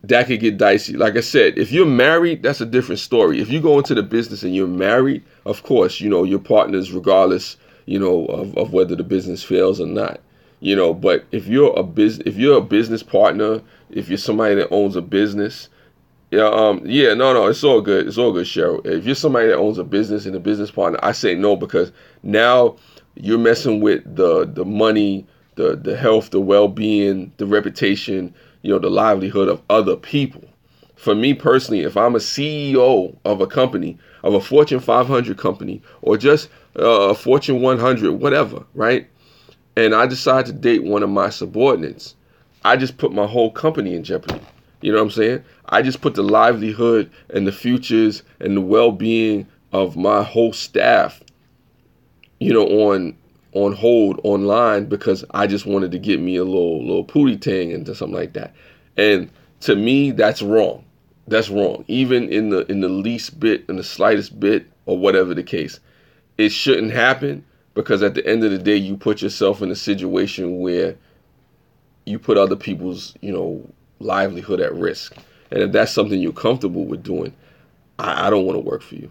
that could get dicey. Like I said, if you're married, that's a different story. If you go into the business and you're married, of course, your partners, regardless, of whether the business fails or not. But if you're a business partner, if you're somebody that owns a business, no, it's all good. It's all good, Cheryl. If you're somebody that owns a business and a business partner, I say no, because now you're messing with the money, the health, the well-being, the reputation, the livelihood of other people. For me personally, if I'm a CEO of a company, of a Fortune 500 company, or just a Fortune 100, whatever, right? And I decide to date one of my subordinates, I just put my whole company in jeopardy. You know what I'm saying? I just put the livelihood and the futures and the well-being of my whole staff, on hold online, because I just wanted to get me a little pootie tang and something like that. And to me, that's wrong. That's wrong. Even in the least bit, in the slightest bit, or whatever the case, it shouldn't happen, because at the end of the day, you put yourself in a situation where you put other people's, livelihood at risk. And if that's something you're comfortable with doing, I don't want to work for you.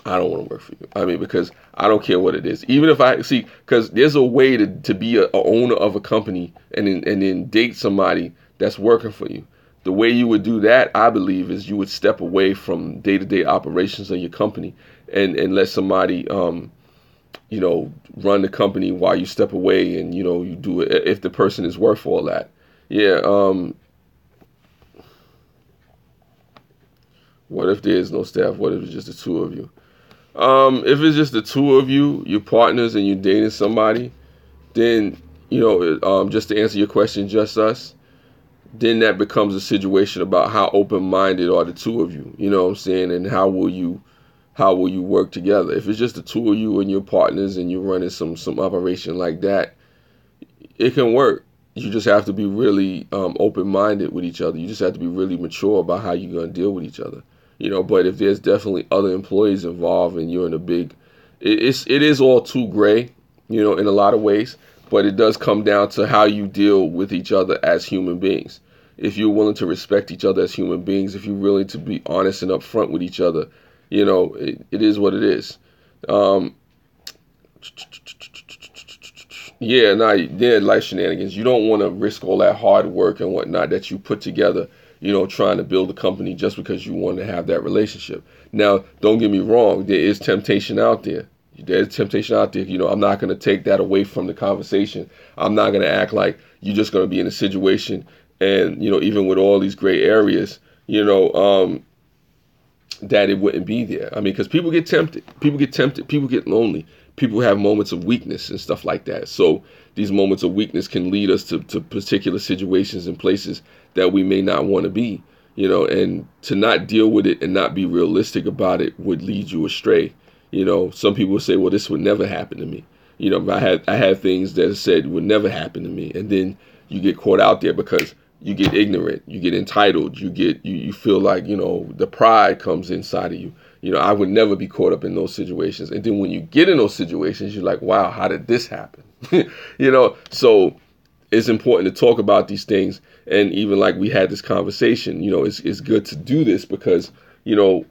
I don't want to work for you. I mean, because I don't care what it is. Even if because there's a way to be a owner of a company and then date somebody that's working for you. the way you would do that, I believe, is you would step away from day-to-day operations of your company and let somebody, run the company while you step away and, you do it if the person is worth all that. Yeah. What if there's no staff? What if it's just the two of you? If it's just the two of you, you're partners and you're dating somebody, then, just to answer your question, just us, then that becomes a situation about how open-minded are the two of you, you know what I'm saying? And how will you work together? If it's just the two of you and your partners and you're running some operation like that, it can work. You just have to be really open-minded with each other. You just have to be really mature about how you're going to deal with each other. But if there's definitely other employees involved and you're in a big, it is all too gray, in a lot of ways, but it does come down to how you deal with each other as human beings. If you're willing to respect each other as human beings, if you're willing to be honest and upfront with each other, it is what it is. Like shenanigans. You don't want to risk all that hard work and whatnot that you put together, trying to build a company just because you want to have that relationship. Now, don't get me wrong. There is temptation out there. There's temptation out there. I'm not going to take that away from the conversation. I'm not going to act like you're just going to be in a situation and, even with all these gray areas, that it wouldn't be there. I mean, because people get tempted. People get lonely. People have moments of weakness and stuff like that. So these moments of weakness can lead us to particular situations and places that we may not want to be, and to not deal with it and not be realistic about it would lead you astray. Some people say, well, this would never happen to me. I had things that said would never happen to me. And then you get caught out there because you get ignorant, you get entitled, you feel like, the pride comes inside of you. I would never be caught up in those situations. And then when you get in those situations, you're like, wow, how did this happen? So it's important to talk about these things. And even like we had this conversation, it's good to do this because, you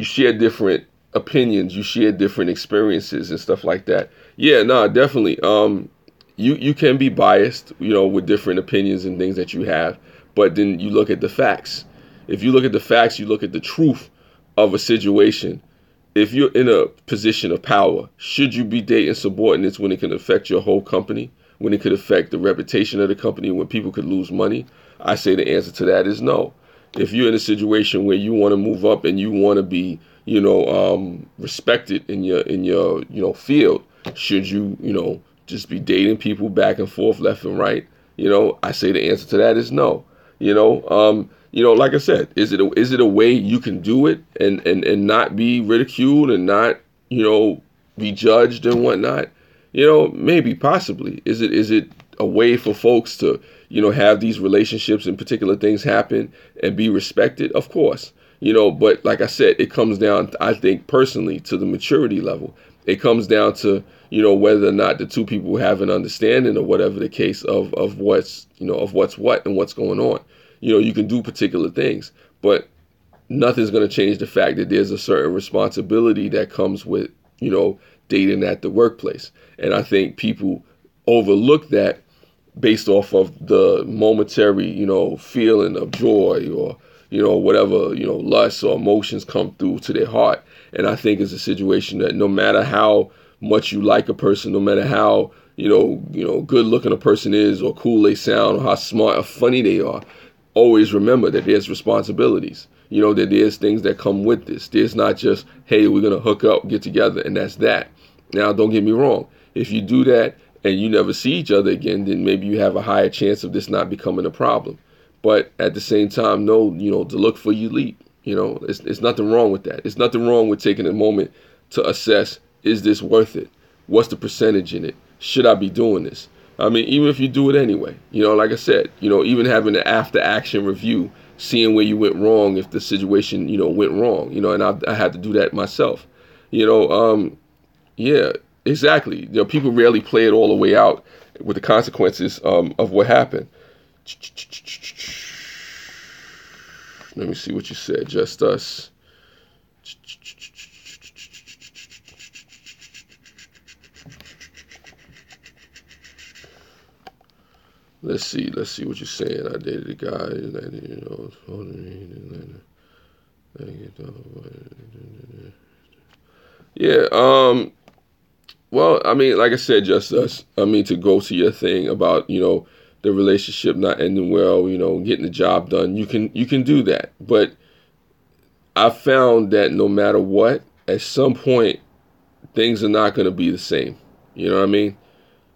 share different opinions, you share different experiences and stuff like that. Yeah, no, definitely. You can be biased, with different opinions and things that you have, but then you look at the facts. If you look at the facts, you look at the truth of a situation. If you're in a position of power, should you be dating subordinates when it can affect your whole company, when it could affect the reputation of the company, when people could lose money? I say the answer to that is no. If you're in a situation where you want to move up and you want to be, respected in your field, should you, just be dating people back and forth, left and right? I say the answer to that is no. Like I said, is it a way you can do it and not be ridiculed and not, be judged and whatnot? Maybe, possibly. Is it a way for folks to, have these relationships and particular things happen and be respected? Of course. But like I said, it comes down, I think personally, to the maturity level. It comes down to, whether or not the two people have an understanding or whatever the case of what's what and what's going on. You can do particular things, but nothing's going to change the fact that there's a certain responsibility that comes with, dating at the workplace. And I think people overlook that based off of the momentary, feeling of joy or, whatever, lust or emotions come through to their heart. And I think it's a situation that no matter how much you like a person, no matter how, good looking a person is or cool they sound or how smart or funny they are, always remember that there's responsibilities, that there's things that come with this. There's not just, hey, we're going to hook up, get together, and that's that. Now, don't get me wrong. If you do that and you never see each other again, then maybe you have a higher chance of this not becoming a problem. But at the same time, know, to look for your leap. It's nothing wrong with that. It's nothing wrong with taking a moment to assess, is this worth it? What's the percentage in it? Should I be doing this? I mean, even if you do it anyway, like I said, even having an after action review, seeing where you went wrong, if the situation, went wrong, and I had to do that myself, yeah, exactly. People rarely play it all the way out with the consequences of what happened. Let me see what you said. Just us. Let's see. Let's see what you're saying. I dated a guy that yeah. Well, I mean, like I said, just us. I mean, to go to your thing about the relationship not ending well, getting the job done. You can do that, but I found that no matter what, at some point things are not going to be the same. You know what I mean?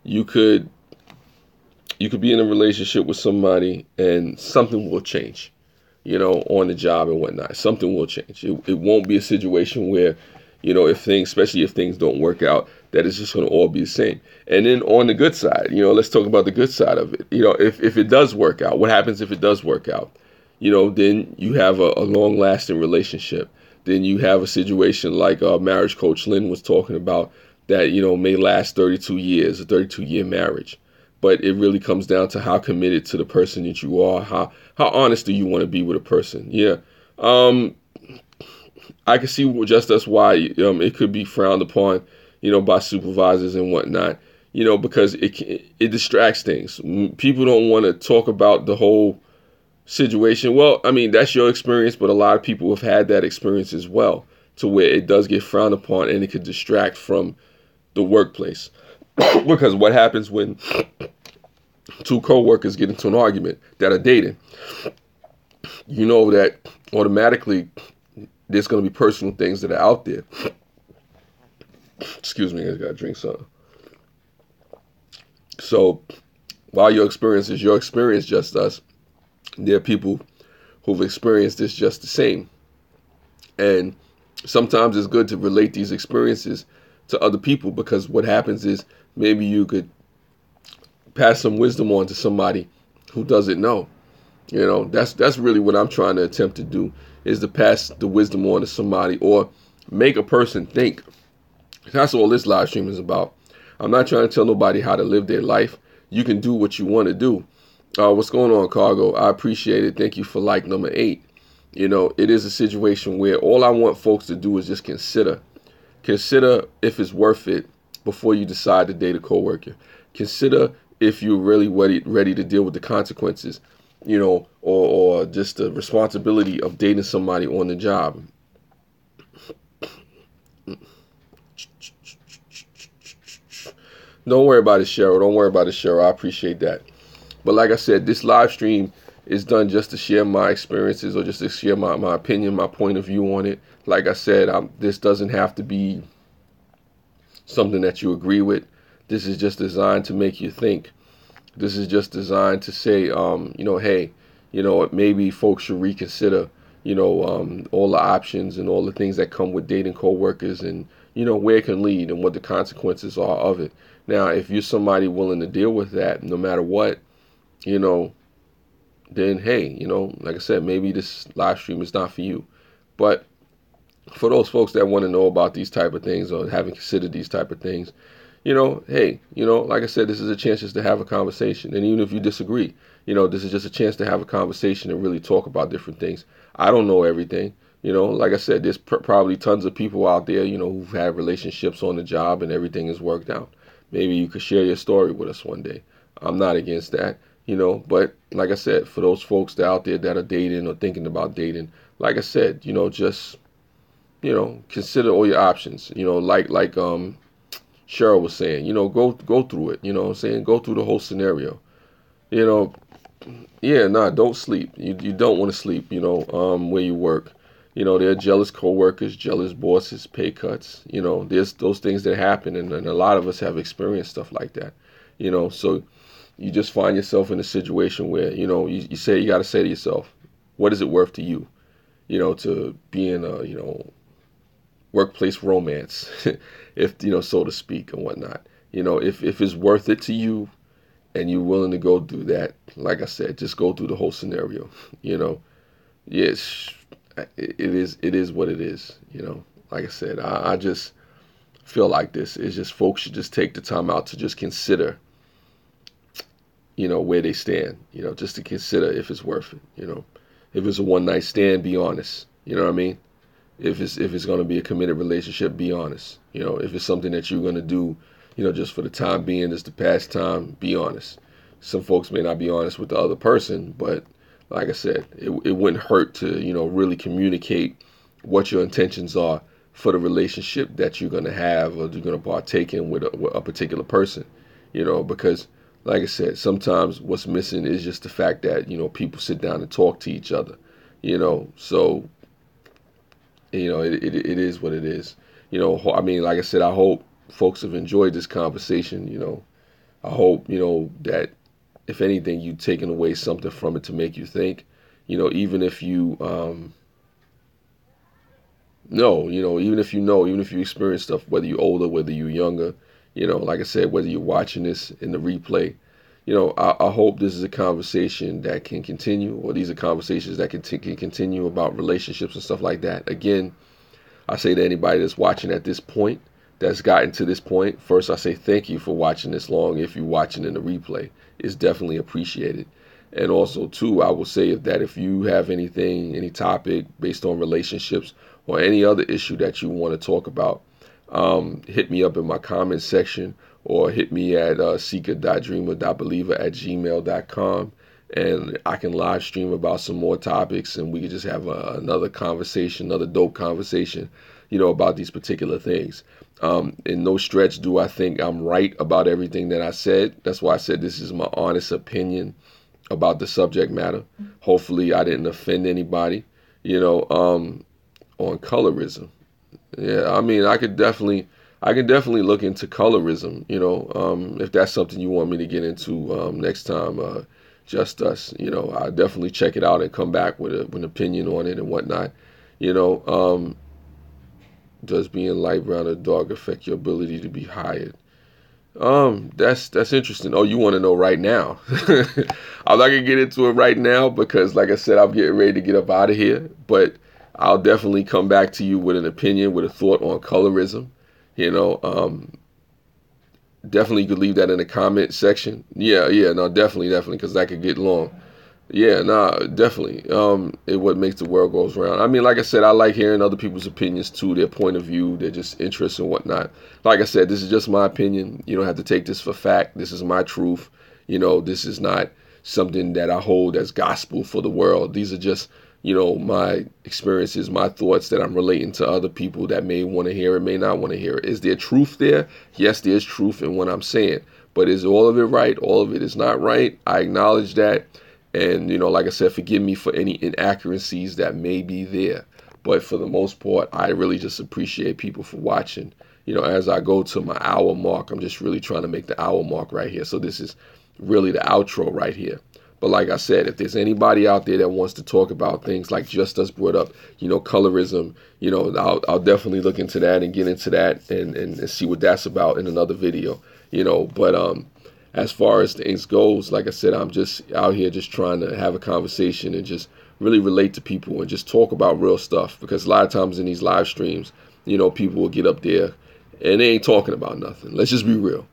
You could be in a relationship with somebody and something will change, on the job and whatnot. Something will change. It won't be a situation where, especially if things don't work out, that it's just going to all be the same. And then on the good side, let's talk about the good side of it. If it does work out, what happens if it does work out? Then you have a long lasting relationship. Then you have a situation like marriage coach Lynn was talking about that, may last 32 years, a 32-year marriage. But it really comes down to how committed to the person that you are. How honest do you want to be with a person? Yeah. I can see just that's why it could be frowned upon, by supervisors and whatnot, because it distracts things. People don't want to talk about the whole situation. Well, I mean, that's your experience, but a lot of people have had that experience as well, to where it does get frowned upon and it could distract from the workplace. Because what happens when two co-workers get into an argument that are dating, that automatically there's going to be personal things that are out there. Excuse me, I got to drink something. So while your experience is your experience, just us, there are people who've experienced this just the same. And sometimes it's good to relate these experiences to other people, because what happens is maybe you could pass some wisdom on to somebody who doesn't know. That's really what I'm trying to attempt to do, is to pass the wisdom on to somebody, or make a person think. That's all this live stream is about. I'm not trying to tell nobody how to live their life. You can do what you want to do. What's going on, Cargo? I appreciate it. Thank you for like number 8. It is a situation where all I want folks to do is just consider if it's worth it before you decide to date a coworker. Consider if you're really ready to deal with the consequences, or just the responsibility of dating somebody on the job. Don't worry about it, Cheryl. Don't worry about it, Cheryl. I appreciate that. But like I said, this live stream is done just to share my experiences, or just to share my opinion, my point of view on it. Like I said, this doesn't have to be something that you agree with. This is just designed to make you think. This is just designed to say, hey, maybe folks should reconsider, all the options and all the things that come with dating coworkers, and, where it can lead and what the consequences are of it. Now, if you're somebody willing to deal with that, no matter what, then hey, like I said, maybe this live stream is not for you. But for those folks that want to know about these type of things, or haven't considered these type of things, hey, like I said, this is a chance just to have a conversation. And even if you disagree, this is just a chance to have a conversation and really talk about different things. I don't know everything. Like I said, there's probably tons of people out there, who've had relationships on the job and everything has worked out. Maybe you could share your story with us one day. I'm not against that, but like I said, for those folks that out there that are dating or thinking about dating, like I said, just, consider all your options, like Cheryl was saying, go through it, what I'm saying? Go through the whole scenario, don't sleep. You don't want to sleep, where you work. There are jealous coworkers, jealous bosses, pay cuts. There's those things that happen, and a lot of us have experienced stuff like that. So you just find yourself in a situation where, you got to say to yourself, what is it worth to you, to be in a, workplace romance, if, so to speak, and whatnot. If it's worth it to you and you're willing to go do that, like I said, just go through the whole scenario. Yes, it is what it is. Like I said, I just feel like this is just, folks should just take the time out to just consider, where they stand, just to consider if it's worth it. If it's a one night stand, be honest. You know what I mean? If it's going to be a committed relationship, be honest. If it's something that you're going to do, just for the time being, just to pass time, be honest. some folks may not be honest with the other person, but like I said, it wouldn't hurt to, really communicate what your intentions are for the relationship that you're going to have or you're going to partake in with a particular person, because like I said, sometimes what's missing is just the fact that, people sit down and talk to each other, so, it is what it is. I mean, like I said, I hope folks have enjoyed this conversation. I hope, that if anything, you've taken away something from it to make you think, even if you, even if you experience stuff, whether you're older, whether you're younger, like I said, whether you're watching this in the replay, I hope this is a conversation that can continue, or these are conversations that can continue about relationships and stuff like that. Again, I say to anybody that's watching at this point, that's gotten to this point, first I say thank you for watching this long. If you're watching in the replay, it's definitely appreciated. And also, too, I will say that if you have anything, any topic based on relationships or any other issue that you want to talk about, hit me up in my comments section, or hit me at seeker.dreamer.believer@gmail.com, and I can live stream about some more topics, and we can just have another conversation, another dope conversation, about these particular things. In no stretch do I think I'm right about everything that I said. That's why I said this is my honest opinion about the subject matter. Hopefully I didn't offend anybody, on colorism. Yeah, I mean, I can definitely look into colorism, if that's something you want me to get into next time, just us, I'll definitely check it out and come back with an opinion on it and whatnot. Does being light brown or dark affect your ability to be hired? That's interesting. Oh, you want to know right now? I'm not gonna get into it right now because, like I said, I'm getting ready to get up out of here. But I'll definitely come back to you with an opinion, with a thought on colorism. Definitely you could leave that in the comment section. Yeah, no, definitely, because that could get long. Yeah, nah, definitely. What makes the world goes round. I mean, like I said, I like hearing other people's opinions too, their point of view, their just interests and whatnot. Like I said, this is just my opinion. You don't have to take this for fact. This is my truth. This is not something that I hold as gospel for the world. These are just, my experiences, my thoughts that I'm relating to other people that may want to hear it, may not want to hear it. Is there truth there? Yes, there's truth in what I'm saying. But is all of it right? All of it is not right. I acknowledge that. And, like I said, forgive me for any inaccuracies that may be there. But for the most part, I really just appreciate people for watching. As I go to my hour mark, I'm just really trying to make the hour mark right here. So this is really the outro right here. But like I said, if there's anybody out there that wants to talk about things like Just Us brought up, colorism, I'll definitely look into that and get into that and see what that's about in another video, But as far as things goes, like I said, I'm just out here just trying to have a conversation and just really relate to people and just talk about real stuff. Because a lot of times in these live streams, people will get up there and they ain't talking about nothing. Let's just be real.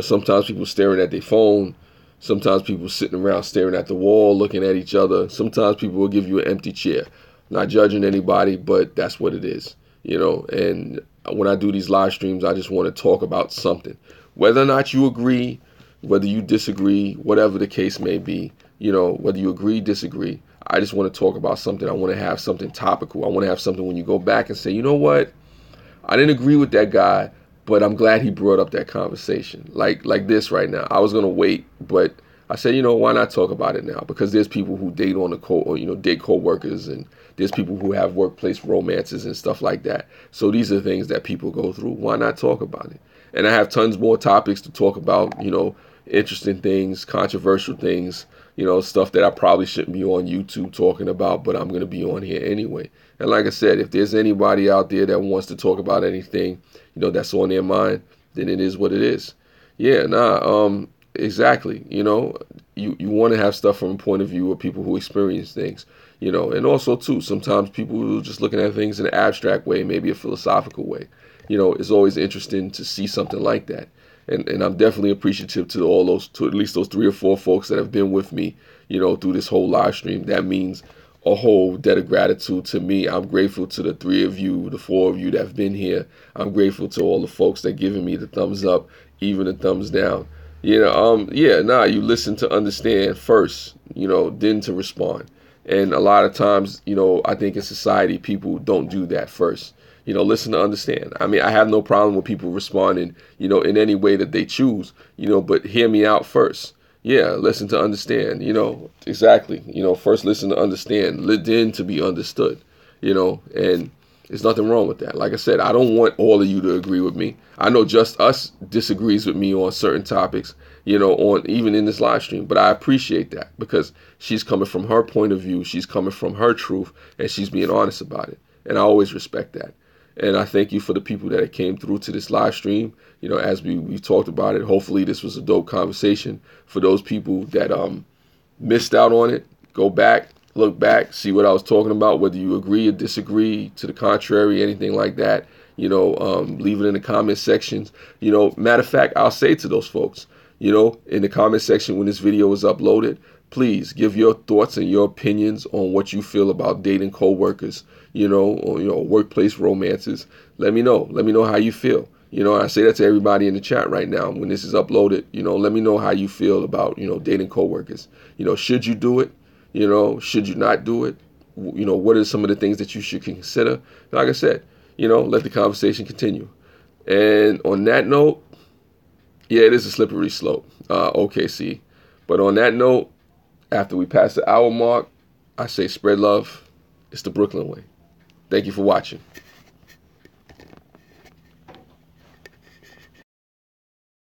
Sometimes people staring at their phone. Sometimes people sitting around staring at the wall, looking at each other. Sometimes people will give you an empty chair. Not judging anybody, but that's what it is. And when I do these live streams, I just want to talk about something. Whether or not you agree, whether you disagree, whatever the case may be, whether you agree, disagree, I just want to talk about something. I want to have something topical. I want to have something when you go back and say, you know what? I didn't agree with that guy, but I'm glad he brought up that conversation. Like this right now. I was going to wait, but I said, why not talk about it now? Because there's people who date on date co-workers, and there's people who have workplace romances and stuff like that. So these are things that people go through. Why not talk about it? And I have tons more topics to talk about, interesting things, controversial things, stuff that I probably shouldn't be on YouTube talking about, but I'm going to be on here anyway. And like I said, if there's anybody out there that wants to talk about anything, that's on their mind, then it is what it is. Yeah, exactly. You want to have stuff from a point of view of people who experience things, and also too, sometimes people are just looking at things in an abstract way, maybe a philosophical way. It's always interesting to see something like that. And I'm definitely appreciative to at least those 3 or 4 folks that have been with me, through this whole live stream. That means a whole debt of gratitude to me. I'm grateful to the 3 of you, the 4 of you that have been here. I'm grateful to all the folks that giving me the thumbs up, even the thumbs down. Yeah, nah, you listen to understand first, then to respond. And a lot of times, I think in society, people don't do that first. Listen to understand. I mean, I have no problem with people responding, in any way that they choose, but hear me out first. Yeah, listen to understand, exactly. First listen to understand, then to be understood, and there's nothing wrong with that. Like I said, I don't want all of you to agree with me. I know Just Us disagrees with me on certain topics, on even in this live stream, but I appreciate that because she's coming from her point of view, she's coming from her truth, and she's being honest about it. And I always respect that. And I thank you for the people that came through to this live stream. As we talked about it, hopefully this was a dope conversation. For those people that missed out on it, go back, look back, see what I was talking about, whether you agree or disagree, to the contrary, anything like that, leave it in the comment sections. Matter of fact, I'll say to those folks, in the comment section when this video is uploaded, please give your thoughts and your opinions on what you feel about dating coworkers, or workplace romances. Let me know. Let me know how you feel. I say that to everybody in the chat right now. When this is uploaded, let me know how you feel about, dating coworkers. Should you do it? Should you not do it? What are some of the things that you should consider? Like I said, let the conversation continue. And on that note, yeah, it is a slippery slope, OKC. But on that note, after we pass the hour mark, I say spread love. It's the Brooklyn way. Thank you for watching.